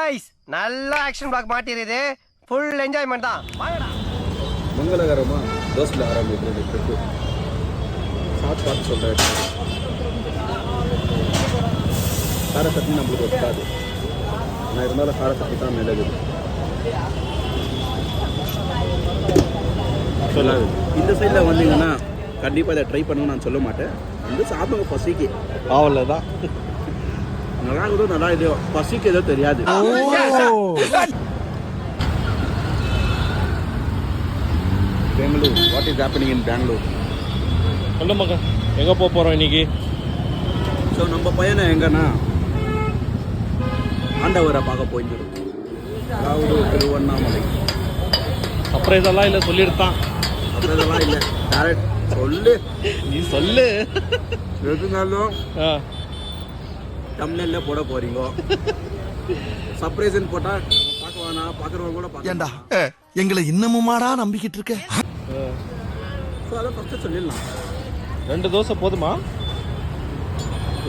Guys நல்ல action block மாட்டிருது. Full enjoyment தான். வாங்கடா. மங்களகரமா தோசையில் ஆரம்பிக்கிறது ட்ரிப்பு. சாப்பாடு சொல்கிறேன். கார சட்னி நம்மளுக்கு ஒட்டாது. நான் இருந்தாலும் கார சட்னி தான் நல்லது. சொல்லாது. இந்த சைடில் வந்தீங்கன்னா கண்டிப்பாக இதை ட்ரை பண்ணணும்னு நான் சொல்ல மாட்டேன். வந்து சாப்பிடுங்க பசிக்கு. அவ்வளோதான். நல்லா இருக்குதோ நல்லா இல்லையோ பசிக்கு ஏதோ தெரியாது. Bangalore, what is happening in Bangalore? சொல்ல மகன், எங்கே போக போகிறோம் இன்னைக்கு? ஸோ நம்ம பையனை எங்கன்னா ஆண்டவரை பார்க்க போயிருந்தோம். அதாவது திருவண்ணாமலை. அப்புறம் இதெல்லாம் இல்லை சொல்லிடுதான். அப்புறம் இதெல்லாம் இல்லை டேரக்ட் சொல்லு. நீ சொல்லு. எதுனாலும் தமிழ்ல போட போறீங்க. சர்ப்ரைஸ்ன்னு போட்டா பார்க்க வேணாம், பார்க்குறவங்க கூட ஏண்டா எங்களை இன்னமுமாடா நம்பிக்கிட்டு இருக்க? ஸோ அதை ஃபஸ்ட்டு சொல்லிடலாம். 2 தோசை போதுமா?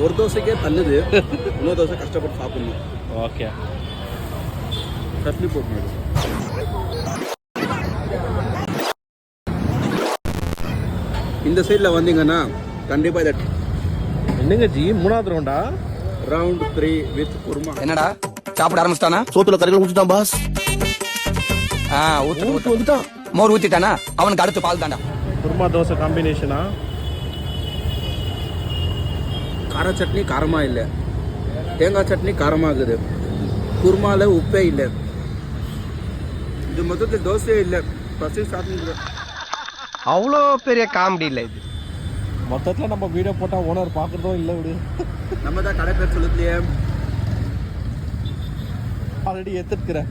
ஒரு தோசைக்கே தள்ளுது. இன்னொரு தோசை கஷ்டப்பட்டு சாப்பிடணும். ஓகே, சட்னி போட்டு. இந்த சைடில் வந்தீங்கன்னா கண்டிப்பாக இதை என்னங்க ஜி 3வது ரவுண்டா? Round 3 with kurma. என்னடா சாப்பிட ஆரம்பிச்சிட்டானா? சோத்துல கறிகள் ஊத்திட்டான் பாஸ். ஊத்து ஊத்திட்டான். மோர் ஊத்திட்டானா? அவனுக்கு அடுத்து பால் தாண்டா. குருமா தோசை காம்பினேஷனா? கார சட்னி காரமாக இல்லை, தேங்காய் சட்னி காரமாகுது, குருமாவில் உப்பே இல்லை. இது மொத்தத்தில் தோசையே இல்லை. பசி சாப்பிட்டு அவ்வளோ பெரிய காமெடி இல்லை இது. மொத்தத்தில் நம்ம வீடியோ போட்டால் ஓனர் பார்க்குறதும் இல்லை. விடு, நம்ம தான் கடை பேர் சொல்லுதுலையே. ஆல்ரெடி ஏற்றுக்கிறேன்.